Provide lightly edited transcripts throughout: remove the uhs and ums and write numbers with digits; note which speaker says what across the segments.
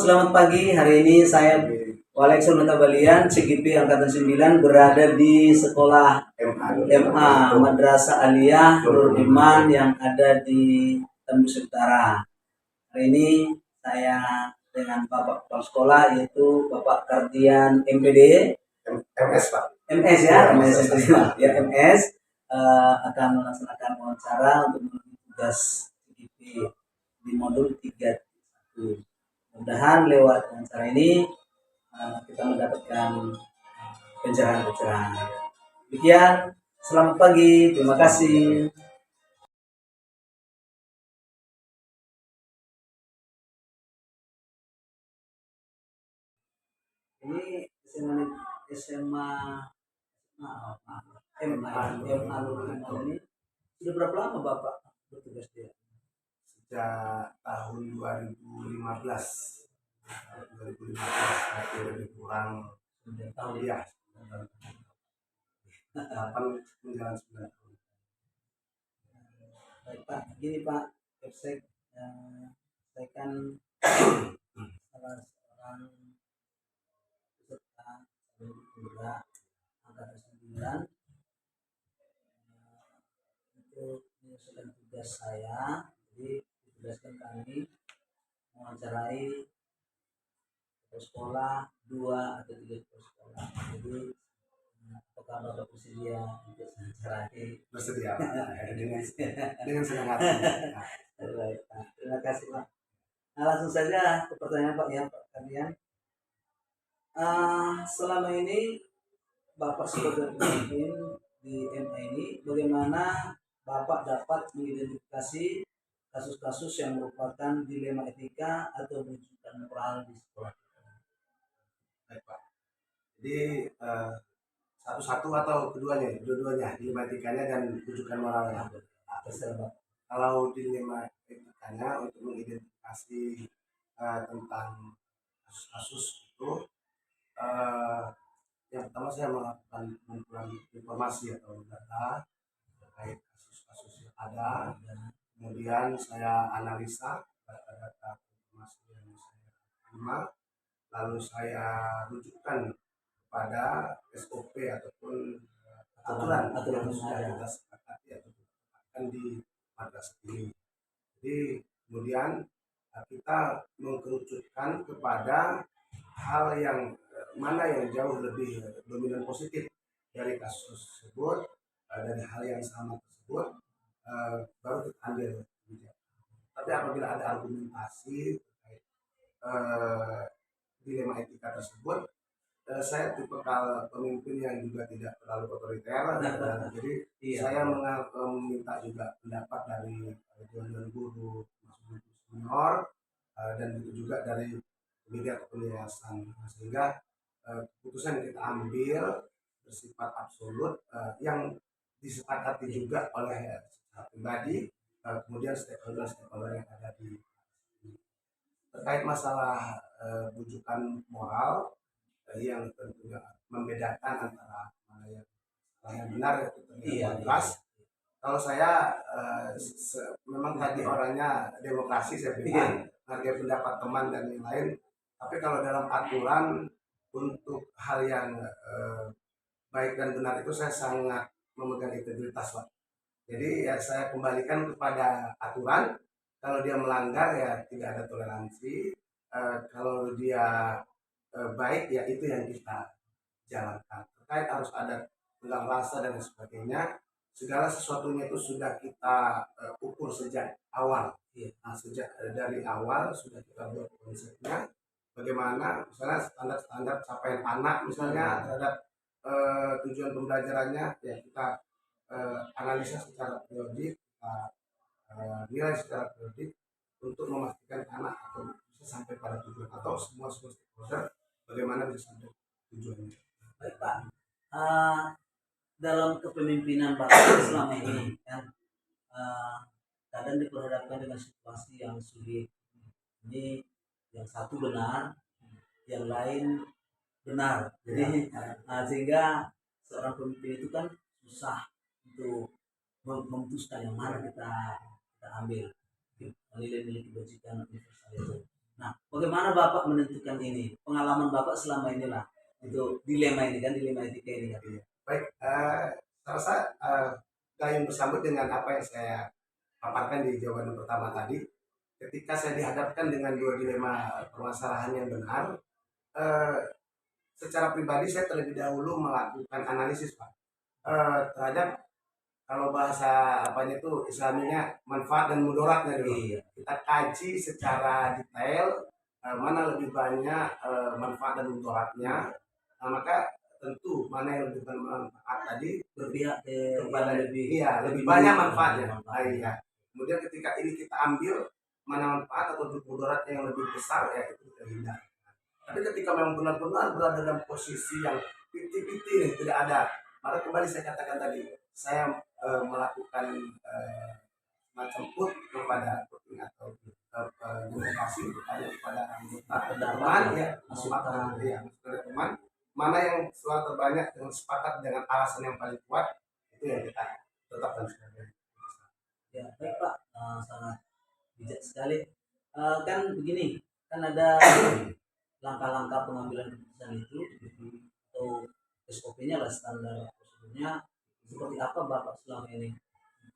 Speaker 1: selamat pagi. Hari ini saya Walekson Natabalian, CGP Angkatan 9 berada di sekolah MA Madrasah Aliyah Nurul Iman yang ada di Tembus Utara. Hari ini saya dengan Bapak Kepala Sekolah yaitu Bapak Kardian MPD
Speaker 2: MS Pak.
Speaker 1: MS ya, MS ya MS akan melaksanakan wawancara untuk memenuhi tugas CGP di modul 3.1. Mudah-mudahan lewat wawancara ini kita mendapatkan pencerahan-pencerahan. Demikian, selamat pagi, terima kasih. Ini SMA MA ini sudah berapa lama Bapak bertugas dia?
Speaker 2: Sejak tahun 2015 tapi lebih kurang tahun ya 8 menjelang 9 tahun.
Speaker 1: Baik Pak, gini Pak Kepsek, saya kan salah seorang peserta muda angkatan 9 untuk menyelesaikan tugas saya. Jadi ditugaskan kami mewawancarai sekolah 2 atau 3 sekolah. Jadi apakah Bapak bersedia untuk mewawancarai?
Speaker 2: Bersedia dengan senang hati.
Speaker 1: Baik, Pak. Terima kasih Pak. Nah, langsung saja ke pertanyaan Pak ya Pak Kardian. Selama ini Bapak sebagai pemimpin di MA ini, bagaimana Bapak dapat mengidentifikasi kasus-kasus yang merupakan dilema etika atau rujukan moral di sekolah?
Speaker 2: Baik Pak. Jadi satu-satu atau keduanya? Dua-duanya, dilema etikanya dan rujukan moralnya. Kalau dilema etikanya untuk mengidentifikasi tentang kasus-kasus itu, yang pertama saya melakukan pengumpulan informasi atau data terkait kasus-kasus yang ada. Kemudian saya analisa data informasi yang saya terima, lalu saya rujukkan pada SOP ataupun aturan yang sudah kita sepakati atau ditetapkan di madrasah ini. Jadi kemudian kita mengkerucutkan kepada hal yang mana yang jauh lebih dominan positif dari kasus tersebut, dari hal yang sama tersebut, baru kita ambil. Tapi apabila ada argumentasi terkait dilema etika tersebut, saya tipikal pemimpin yang juga tidak terlalu otoriter, jadi saya meminta juga pendapat dari dewan guru, senior, dan itu juga dari media atau yayasan, sehingga keputusan yang kita ambil bersifat absolut, yang disepakati juga oleh secara pribadi, kemudian stakeholder yang ada di terkait masalah rujukan moral yang tentunya membedakan antara mana yang benar itu jelas. Kalau saya memang tadi orangnya demokrasi, saya bilang hargai pendapat teman dan yang lain. Tapi kalau dalam aturan untuk hal yang baik dan benar itu saya sangat memegang integritas Pak. Jadi ya saya kembalikan kepada aturan. Kalau dia melanggar ya tidak ada toleransi. Kalau dia baik ya itu yang kita jalankan. Terkait harus ada tenggang rasa dan sebagainya, segala sesuatunya itu sudah kita ukur sejak awal. Nah, sejak dari awal sudah kita buat konsepnya, bagaimana misalnya standar-standar capaian anak misalnya terhadap tujuan pembelajarannya, ya kita analisa secara periodik, kita nilai secara periodik untuk memastikan anak atau bisa sampai pada tujuan atau semua stakeholder bagaimana bisa sampai tujuannya.
Speaker 1: Baik Pak, dalam kepemimpinan Bapak selama ini kan kadang diperhadapkan dengan situasi yang sulit. Ini yang satu benar, yang lain benar. Jadi sehingga seorang pemimpin itu kan susah untuk memutuskan yang mana kita ambil nilai-nilai kebajikan universal itu. Nah, bagaimana Bapak menentukan ini? Pengalaman Bapak selama inilah itu dilema ini kan, dilema etika ini kan.
Speaker 2: Baik, saya rasa gayung bersambut dengan apa yang saya paparkan di jawaban pertama tadi. Ketika saya dihadapkan dengan dua dilema permasalahan yang benar, eh, secara pribadi saya terlebih dahulu melakukan analisis Pak, terhadap kalau bahasa apanya itu Islaminya manfaat dan mudaratnya dulu.
Speaker 1: Iya.
Speaker 2: Kita kaji secara detail mana lebih banyak manfaat dan mudaratnya. Nah, maka tentu mana yang lebih bermanfaat tadi
Speaker 1: Berpihak
Speaker 2: kepada
Speaker 1: yang lebih
Speaker 2: iya lebih banyak
Speaker 1: dulu,
Speaker 2: manfaatnya.
Speaker 1: manfaatnya.
Speaker 2: Iya. Kemudian ketika ini kita ambil mana manfaat atau mudarat yang lebih besar ya itu kita hindari. Tapi ketika memang benar-benar berada dalam posisi yang piti-piti nih tidak ada, maka kembali saya katakan tadi saya melakukan semacam put kepada puting atau komunikasi kepada anggota teman ya masukan ya teman mana yang suara terbanyak yang sepakat dengan alasan yang paling kuat itu yang kita tetapkan sebagai.
Speaker 1: Ya, baik Pak. Sangat bijak sekali. Kan begini, kan ada langkah-langkah pengambilan keputusan itu atau SOP-nya lah, standar prosedurnya. Seperti apa Bapak selama ini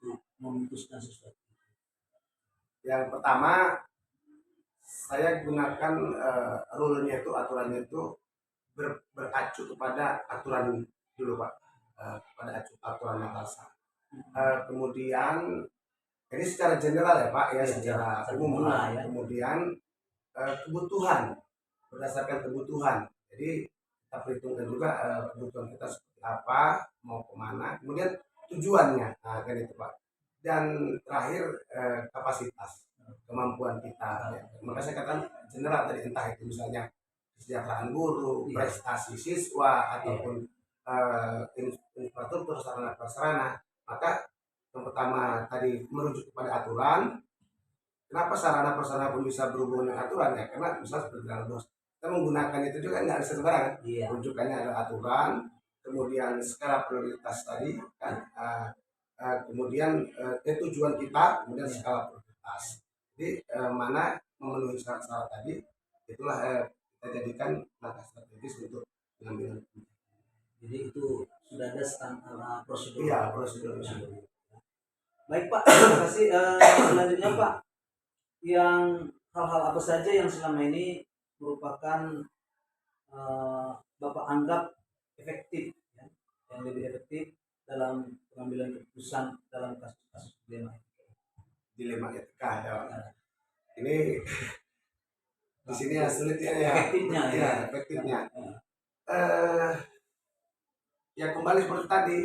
Speaker 1: untuk memutuskan sesuatu?
Speaker 2: Yang pertama saya gunakan rule-nya itu aturannya itu beracu kepada aturan dulu Pak, pada aturan atasan. Kemudian ini secara general ya Pak ya, secara umum lah. Kemudian kebutuhan berdasarkan kebutuhan. Jadi kita perhitungkan juga kebutuhan kita seperti apa, mau kemana, kemudian tujuannya, nah, kan itu Pak. Dan terakhir kapasitas, kemampuan kita. Ya. Maka saya katakan general tadi entah itu misalnya kesejahteraan guru, prestasi siswa ataupun infrastruktur sarana prasarana. Maka yang pertama tadi merujuk kepada aturan. Kenapa sarana prasarana pun bisa berhubungan dengan aturan ya? Karena misalnya seperti dalam bos, kita menggunakan itu juga nggak bisa sembarangan.
Speaker 1: Iya.
Speaker 2: Rujukannya ada aturan, kemudian skala prioritas tadi kan, kemudian tujuan kita, kemudian skala prioritas. Jadi mana memenuhi syarat-syarat tadi, itulah kita jadikan langkah strategis untuk pengambilan.
Speaker 1: Jadi itu sudah ada standar prosedur.
Speaker 2: Iya, prosedur.
Speaker 1: Baik Pak, terima kasih. Selanjutnya Pak, yang hal-hal apa saja yang selama ini merupakan Bapak anggap efektif, ya, yang lebih efektif dalam pengambilan keputusan dalam kasus-kasus
Speaker 2: dilema etika ya. Ini di sini ya sulitnya ya.
Speaker 1: Efektifnya ya.
Speaker 2: Efektifnya. Ya kembali seperti tadi,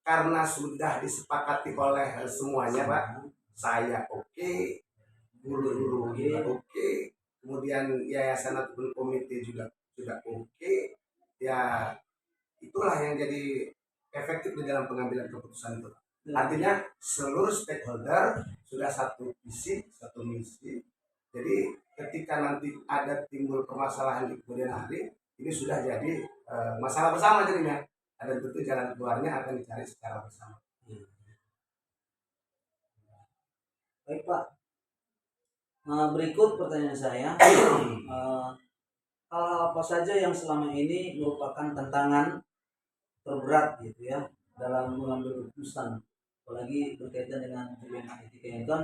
Speaker 2: karena sudah disepakati oleh semuanya Pak, saya oke, guru-guru juga oke, kemudian yayasan ataupun komite juga sudah oke, ya itulah yang jadi efektif di dalam pengambilan keputusan itu. Artinya seluruh stakeholder sudah satu visi, satu misi. Jadi ketika nanti ada timbul permasalahan di kemudian hari, ini sudah jadi masalah bersama jadinya. Dan tentu jalan keluarnya akan dicari secara bersama.
Speaker 1: Baik Pak, berikut pertanyaan saya. Hal-hal apa saja yang selama ini merupakan tantangan terberat gitu ya dalam mengambil keputusan, apalagi berkaitan dengan dilema etika yang kan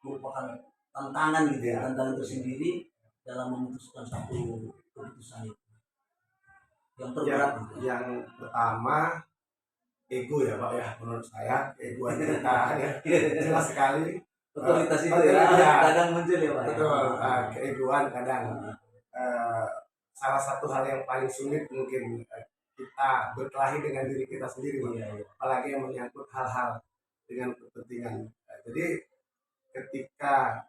Speaker 1: merupakan tantangan gitu ya, tantangan tersendiri dalam memutuskan satu keputusan itu yang terberat.
Speaker 2: Yang pertama ego ya Pak ya, menurut saya ego kita ya jelas sekali.
Speaker 1: Otoritas itu ya kadang muncul ya Pak.
Speaker 2: Betul, keegoan kadang. Salah satu hal yang paling sulit mungkin kita berkelahi dengan diri kita sendiri, apalagi yang menyangkut hal-hal dengan kepentingan. Jadi ketika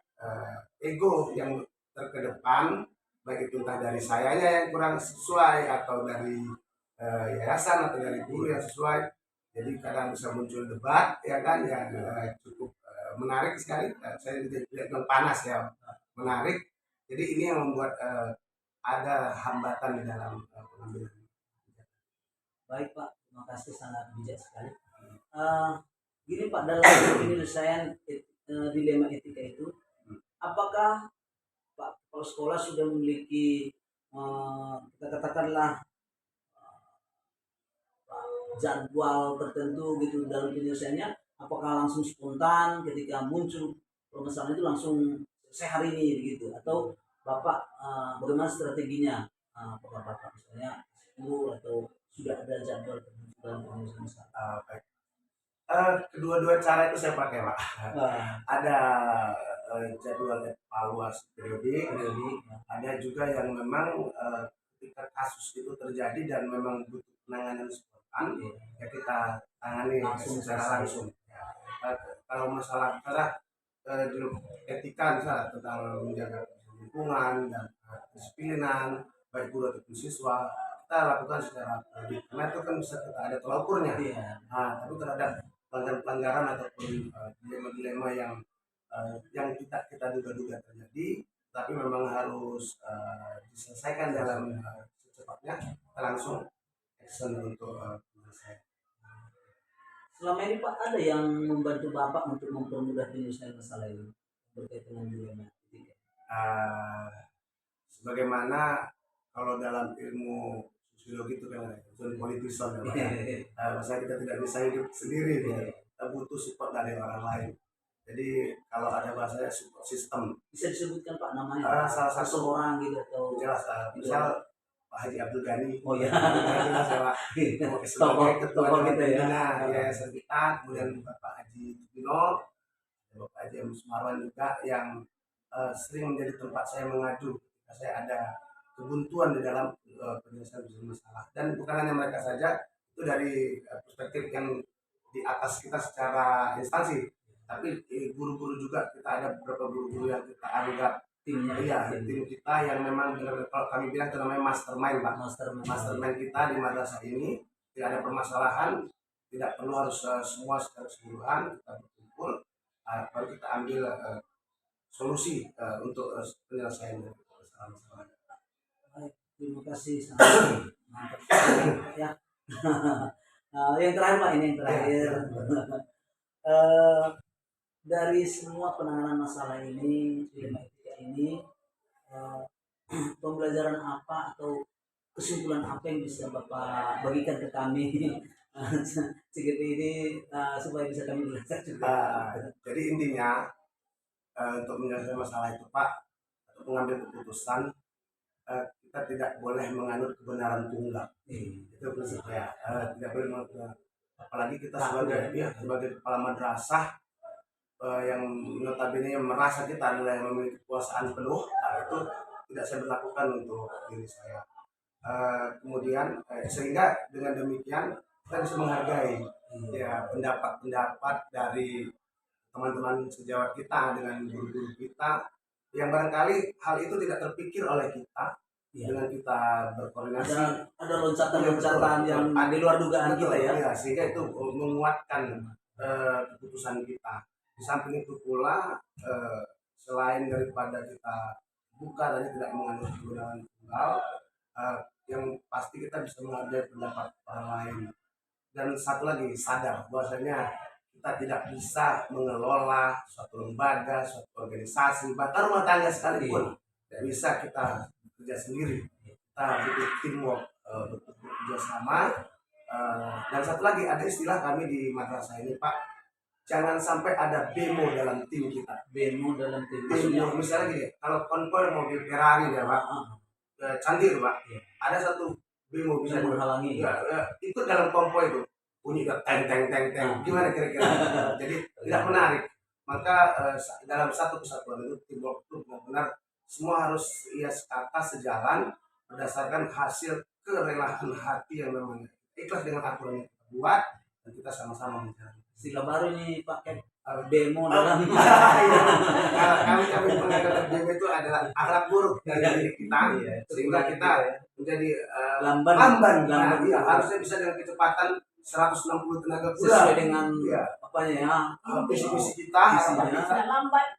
Speaker 2: ego yang terkedepan, baik itu entah dari sayanya yang kurang sesuai atau dari yayasan atau dari guru yang sesuai, jadi kadang bisa muncul debat ya kan yang cukup menarik sekali. Saya tidak bilang panas ya, menarik. Jadi ini yang membuat ada hambatan di dalam pengambilan.
Speaker 1: Baik Pak, terima kasih, sangat bijak sekali. Gini Pak, dalam penyelesaian dilema etika itu, apakah Pak kepala sekolah sudah memiliki kita katakanlah jadwal tertentu gitu dalam penyelesaiannya, apakah langsung spontan ketika muncul permasalahan itu langsung selesai hari ini gitu, atau Bapak bagaimana strateginya, apakah Bapak misalnya 10 atau sudah ada jadwal tertentu dalam penyelesaian masalah?
Speaker 2: Baik. Kedua-dua cara itu saya pakai, Pak. Ada jadwal evaluasi periodik, ada juga yang memang ketika kasus itu terjadi dan memang butuh penanganan spontan, ya kita tangani secara langsung. Ya. Kalau masalah di etika misalnya tentang menjaga lingkungan dan kedisiplinan baik guru ataupun siswa, kita lakukan secara periodik karena itu kan bisa kita ada tolak ukurnya. Nah, tapi terhadap pelanggaran ataupun dilema-dilema yang kita duga-duga terjadi, tapi memang harus diselesaikan dalam secepatnya, kita langsung action untuk menyelesaikan.
Speaker 1: Selama ini Pak ada yang membantu Bapak untuk mempermudah penyelesaian masalah ini berkaitan dengan dilema etika?
Speaker 2: Sebagaimana kalau dalam ilmu sosiologi itu kan zone politison ya, masa kita tidak bisa hidup sendiri, kita butuh support dari orang lain. Jadi kalau ada bahasanya support system,
Speaker 1: bisa disebutkan Pak namanya?
Speaker 2: Salah satu
Speaker 1: orang gitu atau
Speaker 2: jelas, misal Pak Haji Abdul Ghani,
Speaker 1: oh ya,
Speaker 2: jelas ya Pak, sebagai ketua
Speaker 1: kita ya,
Speaker 2: Yayasan kita, kemudian Bapak Haji Tupino, Bapak Haji Mus Marwan juga yang sering menjadi tempat saya mengadu ketika saya ada kebuntuan di dalam penyelesaian masalah. Dan bukan hanya mereka saja, itu dari perspektif yang di atas kita secara instansi, tapi guru-guru juga, kita ada beberapa guru-guru yang kita anggap tim kita yang memang benar, kalau kami bilang itu namanya mastermind, Pak. Mastermind kita di madrasah ini, tidak ada permasalahan, tidak perlu harus semua secara keseluruhan, kita berkumpul, baru kita ambil solusi untuk penyelesaian masalah-masalah.
Speaker 1: Terima kasih sangat mantap ya. Yang terakhir Pak, ini yang terakhir. Dari semua penanganan masalah ini, dilema etika ini, pembelajaran apa atau kesimpulan apa yang bisa Bapak bagikan ke kami CGP ini supaya bisa kami belajar juga?
Speaker 2: Jadi intinya untuk menyelesaikan masalah itu Pak, untuk mengambil keputusan, kita tidak boleh menganut kebenaran tunggal. Itu prinsip saya. Tidak boleh menganut, apalagi kita sebagai kepala madrasah yang notabene merasa kita adalah yang memiliki kekuasaan penuh, itu tidak saya berlakukan untuk diri saya. Kemudian sehingga dengan demikian kita bisa menghargai ya pendapat-pendapat dari teman-teman sejawat kita dengan guru-guru kita yang barangkali hal itu tidak terpikir oleh kita. Dengan kita berkoordinasi,
Speaker 1: ada loncatan-loncatan yang di luar dugaan kita ya,
Speaker 2: sehingga itu menguatkan keputusan kita. Di samping itu pula selain daripada kita buka dan tidak menganut kebenaran tunggal, yang pasti kita bisa menghargai pendapat orang lain. Dan satu lagi, sadar bahwasanya kita tidak bisa mengelola suatu lembaga, suatu organisasi, bahkan rumah tangga sekalipun tidak bisa kita kerja sendiri. Kita butuh teamwork, bekerja sama. Dan satu lagi, ada istilah kami di madrasah ini Pak, jangan sampai ada bemo dalam tim kita.
Speaker 1: Bemo dalam tim.
Speaker 2: Misalnya gini, kalau konvoy mobil Ferrari ya Pak, cantik Pak, ada satu bemo bisa
Speaker 1: menghalangi.
Speaker 2: Itu dalam konvoy itu bunyi teng teng teng teng. Gimana kira-kira? Jadi tidak menarik. Maka dalam satu kesatuan itu teamwork itu benar-benar semua harus sekata sejalan berdasarkan hasil kerelaan hati yang memang ikhlas dengan aturan yang kita buat dan kita sama-sama menjalani.
Speaker 1: Istilah baru nih pakai demo dalam
Speaker 2: kami mengatakan demo itu adalah akhlak buruk dari diri kita, sehingga kita menjadi lamban. Harusnya bisa dengan kecepatan 160 tenaga kuda
Speaker 1: sesuai dengan apanya
Speaker 2: visi kita,
Speaker 3: lambat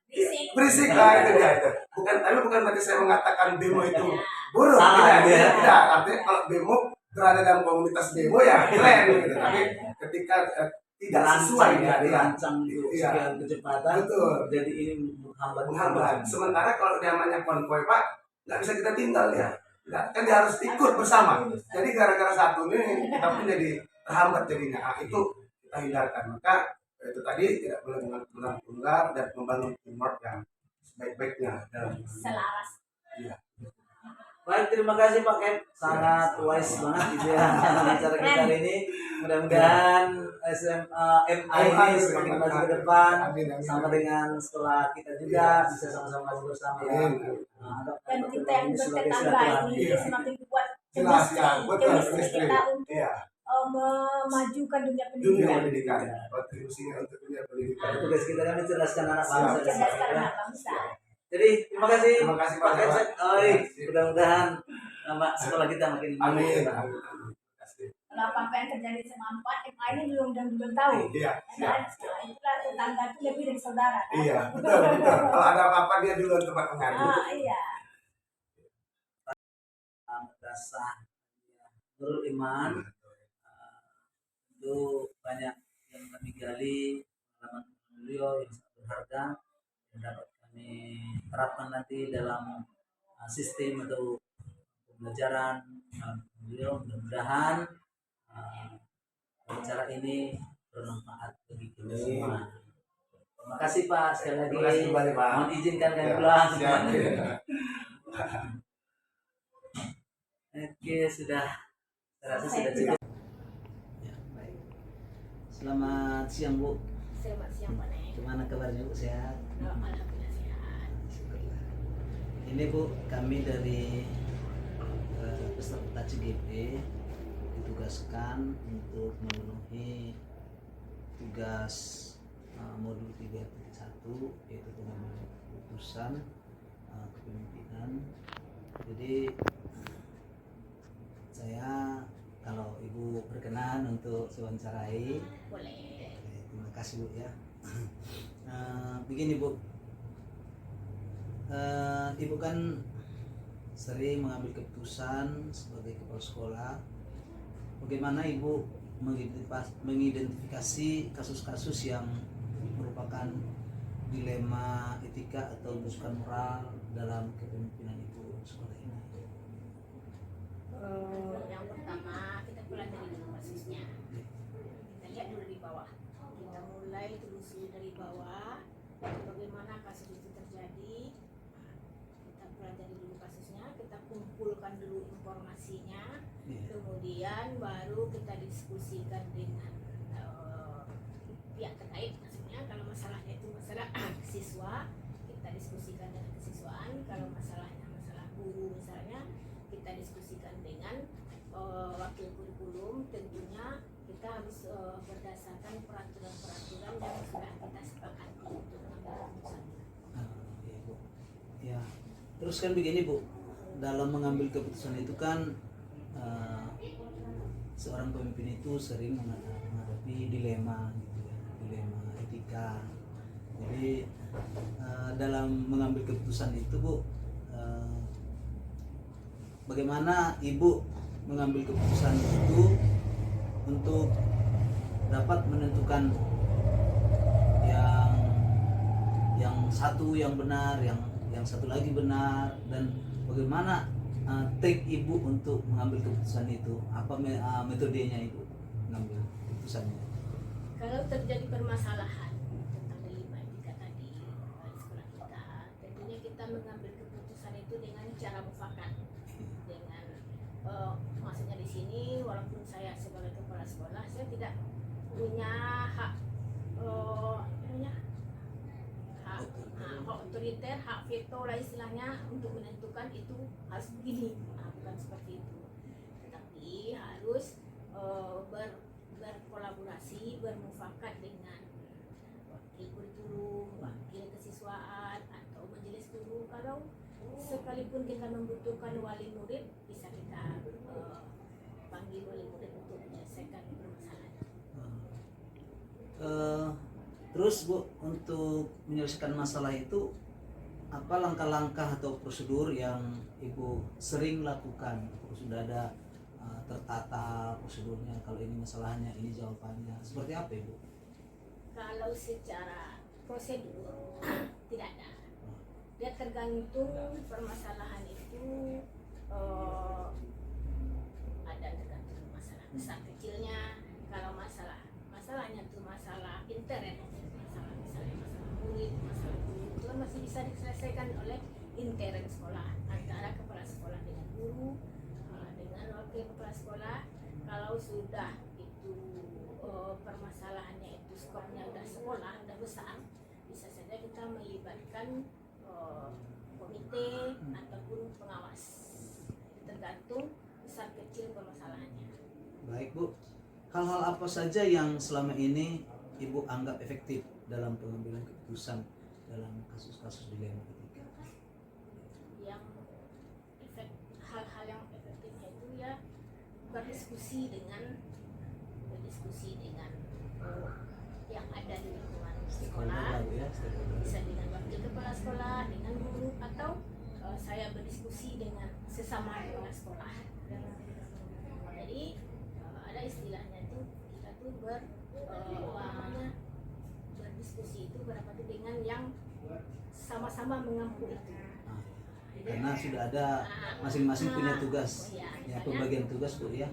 Speaker 2: berisik lah itu dia itu. Bukan berarti saya mengatakan demo itu buruk, tidak. Artinya kalau demo berada dalam komunitas demo ya keren gitu. Tapi ketika tidak sesuai ya,
Speaker 1: dirancang untuk
Speaker 2: Iya.
Speaker 1: sekian kecepatan,
Speaker 2: Betul.
Speaker 1: jadi ini menghambat.
Speaker 2: Sementara kalau namanya konvoy Pak, nggak bisa kita tinggal ya. Nggak, kan dia harus ikut bersama. Jadi gara-gara satu ini kita pun jadi terhambat jadinya. Nah, itu kita hindarkan. Maka itu tadi tidak boleh menang tunggal dan membangun teamwork yang sebaik-baiknya dalam
Speaker 3: Selaras.
Speaker 2: Iya.
Speaker 1: Baik, terima kasih Pak Kep, sangat wise banget gitu ya acara kita hari ini. Mudah-mudahan SMA MA ini semakin maju ke depan, sama dengan sekolah kita juga bisa sama-sama maju bersama ya.
Speaker 3: Dan kita yang bertetangga ini
Speaker 2: Iya.
Speaker 3: semakin kuat
Speaker 2: Jelas ya, betul,
Speaker 3: chemistry
Speaker 2: chemistry.
Speaker 3: kita untuk
Speaker 2: Iya.
Speaker 3: memajukan dunia
Speaker 2: Dunia
Speaker 3: pendidikan.
Speaker 2: pendidikan, kontribusinya untuk dunia pendidikan.
Speaker 1: Tugas kita kan mencerdaskan anak bangsa.
Speaker 3: Mencerdaskan
Speaker 1: ya.
Speaker 3: anak bangsa.
Speaker 1: Jadi terima kasih
Speaker 2: Terima kasih,
Speaker 1: Pak
Speaker 2: Pak.
Speaker 1: Kep. Mudah-mudahan nama sekolah kita makin
Speaker 2: Amin.
Speaker 1: maju.
Speaker 2: Amin. Terima kasih.
Speaker 3: Kalau apa yang terjadi sama 4 MA ini belum tahu.
Speaker 2: Iya.
Speaker 3: Kan? Itulah tetangga itu lebih dari saudara. Kan?
Speaker 2: Iya, betul, betul. Kalau ada apa-apa dia duluan tempat mengadu.
Speaker 3: Iya.
Speaker 1: Madrasah Nurul Iman itu banyak yang kami gali pengalaman beliau yang sangat berharga yang dapat kami terapkan nanti dalam sistem atau pembelajaran beliau. Mudah-mudahan acara ini bermanfaat bagi kita semua. Terima kasih Pak sekali lagi.
Speaker 2: Terima kasih kembali, Pak.
Speaker 1: Mohon izinkan kami
Speaker 2: Ya,
Speaker 1: pulang.
Speaker 2: siap.
Speaker 1: Oke, sudah. Saya rasa sudah cukup. Ya, baik. Selamat siang Bu.
Speaker 3: Selamat siang Pak Nek.
Speaker 1: Gimana kabarnya Bu? Sehat?
Speaker 3: Alhamdulillah sehat.
Speaker 1: Syukurlah. Ini Bu, kami dari peserta CGP ditugaskan untuk memenuhi tugas modul 3.1 yaitu pengambilan keputusan kepemimpinan. Jadi saya kalau Ibu berkenan untuk wawancarai.
Speaker 3: Boleh.
Speaker 1: Terima kasih Bu ya. Begini Bu, Ibu kan sering mengambil keputusan sebagai kepala sekolah. Bagaimana Ibu mengidentifikasi kasus-kasus yang merupakan dilema etika atau bukan moral dalam kepemimpinan Ibu sekolah ini?
Speaker 3: Yang pertama kita pelajari dulu kasusnya. Kita lihat dulu di bawah. Kita mulai telusuri dari bawah. Bagaimana kasus itu terjadi? Kita pelajari dulu kasusnya. Kita kumpulkan dulu informasinya. Kemudian baru kita diskusikan dengan pihak terkait. Maksudnya kalau masalahnya itu masalah siswa, kita diskusikan dengan kesiswaan. Kalau masalahnya masalah guru misalnya, kita diskusikan dengan wakil kurikulum. Tentunya kita harus berdasarkan peraturan-peraturan yang sudah kita sepakati untuk mengambil keputusan.
Speaker 1: Ya Bu. Ya. Terus kan begini Bu, dalam mengambil keputusan itu kan seorang pemimpin itu sering menghadapi dilema gitu ya, dilema etika. Jadi dalam mengambil keputusan itu Bu, bagaimana Ibu mengambil keputusan itu untuk dapat menentukan yang satu yang benar, yang satu lagi benar, dan bagaimana trik Ibu untuk mengambil keputusan itu? Apa metodenya Ibu mengambil keputusannya?
Speaker 3: Kalau terjadi permasalahan tentang dilema etika tadi di sekolah kita, tentunya kita mengambil keputusan itu dengan cara mufakat. Dengan maksudnya di sini, walaupun saya sebagai kepala sekolah, saya tidak punya hak hak otoriter, hak veto lah istilahnya untuk menentukan itu harus begini. Bukan seperti itu. Tetapi harus berkolaborasi, bermufakat dengan wakil kurikulum, wakil kesiswaan atau majelis guru. Kalau sekalipun kita membutuhkan wali murid, bisa kita panggil wali murid untuk menyelesaikan permasalahan.
Speaker 1: Terus Bu, untuk menyelesaikan masalah itu apa langkah-langkah atau prosedur yang Ibu sering lakukan? Sudah ada tertata prosedurnya, kalau ini masalahnya, ini jawabannya, seperti apa Ibu?
Speaker 3: Kalau secara prosedur tidak ada. Dia tergantung permasalahan itu ada tergantung masalah besar kecilnya. Kalau masalahnya itu masalah internet, masalah misalnya masalah murid, masalah guru itu kan masih bisa diselesaikan oleh intern sekolah antara kepala sekolah dengan guru dengan wakil kepala sekolah. Kalau sudah itu permasalahannya itu skopnya udah sekolah udah besar, bisa saja kita melibatkan komite ataupun pengawas. Itu tergantung besar kecil permasalahannya.
Speaker 1: Baik Bu, hal-hal apa saja yang selama ini Ibu anggap efektif dalam pengambilan keputusan dalam kasus-kasus dilema ketika?
Speaker 3: Yang hal-hal yang efektifnya itu ya berdiskusi dengan yang ada di lingkungan sekolah, bisa dengan wakil kepala sekolah, dengan guru, atau saya berdiskusi dengan sesama kepala sekolah. Jadi ada istilahnya itu kita tuh berdiskusi itu berarti dengan yang sama-sama mengampu itu.
Speaker 1: Karena sudah ada masing-masing punya tugas, ya pembagian tugas Bu ya.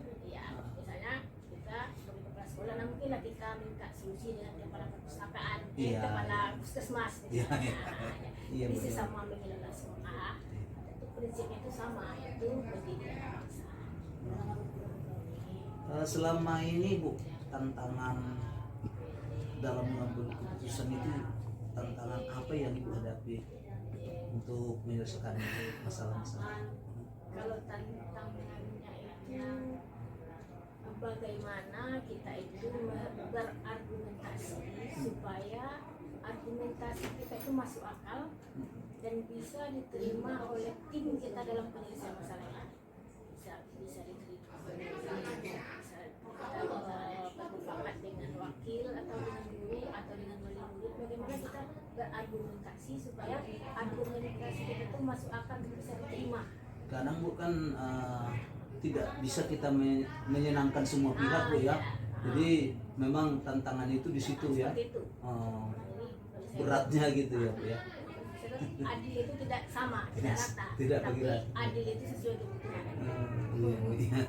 Speaker 3: Misalnya kita sebagai kepala sekolah, nah mungkinlah kita minta solusi dengan kepala perpustakaan, kepala puskesmas misalnya. Jadi sesama mengelola sekolah, itu prinsipnya itu sama, yaitu pendidikan bangsa.
Speaker 1: Selama ini Bu, tantangan dalam mengambil keputusan itu, tantangan apa yang Ibu hadapi untuk menyelesaikan masalah-masalah?
Speaker 3: Kalau tantangannya itu bagaimana kita itu berargumentasi supaya argumentasi kita itu masuk akal dan bisa diterima oleh tim kita dalam penyelesaian masalahnya. Bisa diterima. Bisa kita bermufakat dengan wakil atau dengan guru atau dengan wali murid. Bagaimana kita berargumentasi supaya argumentasi kita itu masuk akal dan bisa diterima.
Speaker 1: Kadang bukan tidak bisa kita menyenangkan semua pihak Bu ya. Jadi memang tantangan itu di situ ya. Beratnya gitu ya Bu ya.
Speaker 3: Adil itu tidak sama, tidak rata.
Speaker 1: Tidak
Speaker 3: tapi
Speaker 1: rata.
Speaker 3: adil itu sesuai kebutuhan.
Speaker 1: Iya.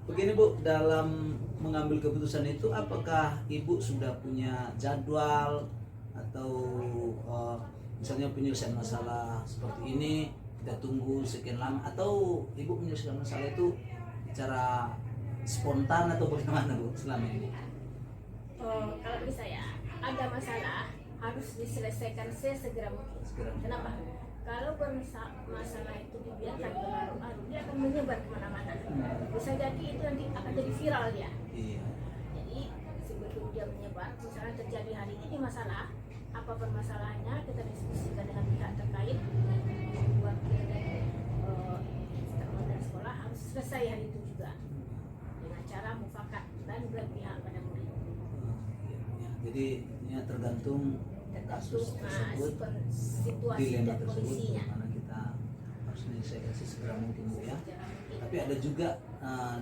Speaker 1: Begini Bu, dalam mengambil keputusan itu apakah Ibu sudah punya jadwal atau misalnya penyelesaian masalah seperti ini kita tunggu sekian lama, atau Ibu menyelesaikan masalah itu secara spontan atau bagaimana Bu selama ini?
Speaker 3: Kalau bagi saya ada masalah harus diselesaikan sesegera mungkin. Kenapa? Kalau masalah itu dibiarkan berlarut-larut, dia akan menyebar kemana-mana. Bisa jadi itu nanti akan jadi viral dia.
Speaker 1: Iya.
Speaker 3: Jadi sebelum dia menyebar, misalnya terjadi hari ini masalah, apa permasalahannya kita diskusikan dengan pihak terkait, dengan wakil dan stakeholder sekolah harus selesai hari itu juga dengan cara mufakat dan berpihak pada murid.
Speaker 1: Jadi ini tergantung kasus tersebut,
Speaker 3: situasi
Speaker 1: dilema
Speaker 3: dan
Speaker 1: tersebut,
Speaker 3: kondisinya.
Speaker 1: karena kita harus menyelesaikan segera mungkin Bu ya. Tapi ada juga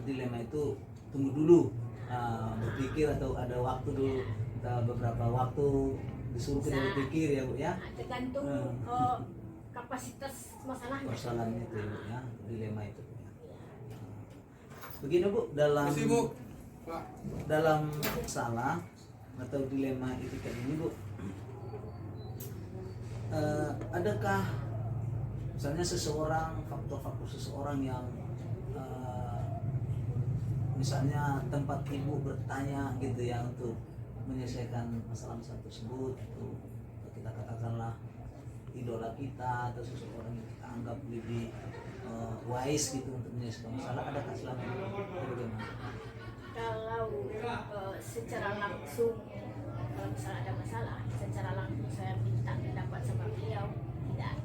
Speaker 1: dilema itu tunggu dulu, berpikir atau ada waktu dulu, kita beberapa waktu disuruh kita berpikir ya Bu ya.
Speaker 3: Tergantung kapasitas masalahnya.
Speaker 1: Persoalannya itu Bu ya, dilema itu Bu ya. Begini Bu, dalam salah atau dilema etika ini Bu, adakah misalnya faktor-faktor seseorang yang misalnya tempat Ibu bertanya gitu ya untuk menyelesaikan masalah-masalah tersebut, itu kita katakanlah idola kita atau seseorang yang kita anggap lebih wise gitu untuk menyelesaikan masalah, adakah selama ini? Bagaimana?
Speaker 3: Kalau secara langsung, kalau misalnya ada masalah, secara langsung saya minta pendapat sama beliau, tidak.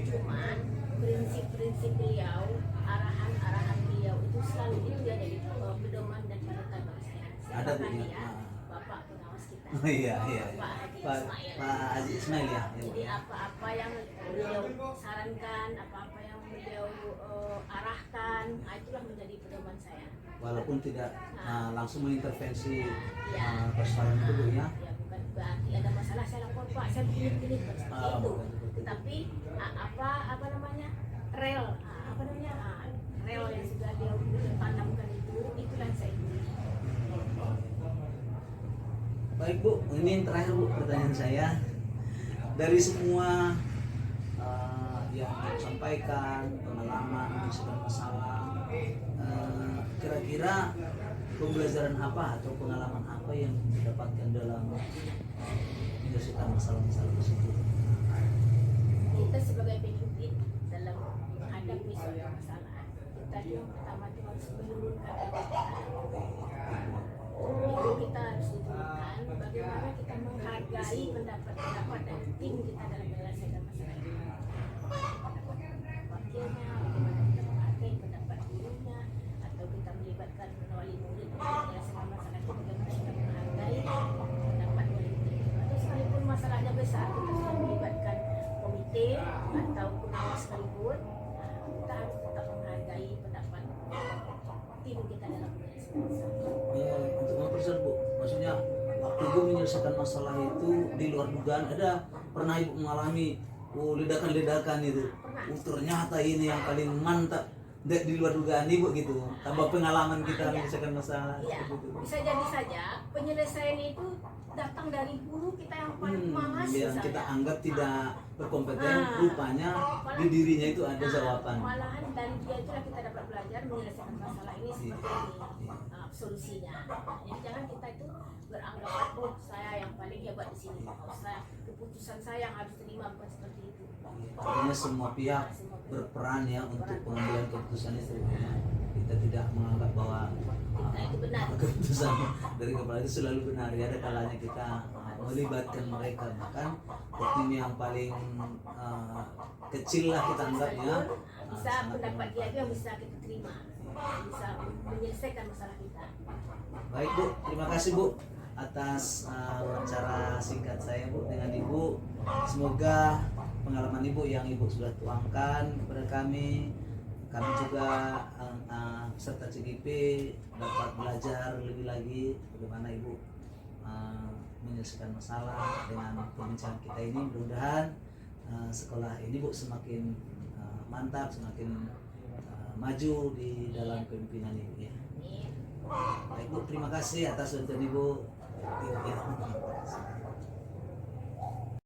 Speaker 3: Cuman prinsip-prinsip beliau, arahan-arahan beliau itu selalu itu yang jadi pedoman dan panutan bagi saya.
Speaker 1: Ada Bu ya.
Speaker 3: Bapak pengawas kita.
Speaker 1: Oh iya.
Speaker 3: Pak
Speaker 1: Haji Ismail ya.
Speaker 3: Jadi apa-apa yang beliau sarankan, apa-apa yang beliau arahkan, nah, itulah menjadi pedoman saya.
Speaker 1: Walaupun tidak langsung mengintervensi
Speaker 3: Ya,
Speaker 1: persoalan itu Bu ya.
Speaker 3: ya bukan berarti ada masalah saya lapor Pak, saya begini seperti itu.
Speaker 1: Bukan seperti itu.
Speaker 3: Tetapi apa namanya rel, apa namanya rel yang sudah dia tanamkan itulah yang saya ikuti.
Speaker 1: Baik Bu, ini yang terakhir Bu pertanyaan saya. Dari semua yang Ibu sampaikan, pengalaman, menyelesaikan masalah, kira-kira pembelajaran apa atau pengalaman apa yang didapatkan dalam menyelesaikan masalah-masalah tersebut?
Speaker 3: Kita sebagai pemimpin dalam menghadapi suatu masalah, kita yang pertama itu harus menurunkan ego kita. Ego kita harus diturunkan. Bagaimana kita menghargai pendapat-pendapat dan tim kita dalam menyelesaikan masalah itu. Wakilnya, bagaimana kita menghargai pendapat gurunya, atau kita melibatkan wali murid untuk menyelesaikan masalah itu. Bagaimana kita menghargai pendapat wali murid itu. Atau sekalipun masalahnya besar, kita sudah melibatkan komite atau pengawas sekalipun, kita harus tetap menghargai pendapat tim kita dalam menyelesaikan masalah.
Speaker 1: Untuk mempersen Bu, maksudnya waktu Ibu menyelesaikan masalah itu di luar dugaan, ada pernah Ibu mengalami ledakan-ledakan itu? Ternyata ini yang paling mantap di luar dugaan Ibu gitu. Tambah pengalaman kita menyelesaikan masalah
Speaker 3: Iya,
Speaker 1: seperti itu.
Speaker 3: bisa jadi saja penyelesaian itu datang dari guru kita yang paling malas
Speaker 1: Yang
Speaker 3: misalnya.
Speaker 1: kita anggap tidak berkompeten, rupanya di dirinya itu ada jawaban.
Speaker 3: Malahan dari dia itulah kita dapat belajar menyelesaikan masalah ini seperti ini solusinya. Jadi jangan kita itu beranggapan oh saya yang paling hebat di sini, oh, saya keputusan saya yang harus terima, bukan seperti itu.
Speaker 1: Artinya semua pihak berperan ya untuk pengambilan keputusan itu. Kita tidak menganggap bahwa
Speaker 3: Kita itu benar.
Speaker 1: keputusan dari kepala itu selalu benar. Ya, ada kalanya kita melibatkan mereka, bahkan tim yang paling kecil lah kita anggapnya.
Speaker 3: Bisa pendapat dia itu yang bisa kita terima, bisa menyelesaikan masalah kita.
Speaker 1: Baik Bu, terima kasih Bu atas wawancara singkat saya Bu dengan Ibu. Semoga pengalaman Ibu yang Ibu sudah tuangkan kepada kami juga peserta CGP dapat belajar lebih lagi bagaimana Ibu menyelesaikan masalah dengan perbincangan kita ini. Mudah-mudahan sekolah ini Bu semakin mantap, semakin maju di dalam kepemimpinan Ibu ya. Baik Bu, terima kasih atas bantuan Ibu.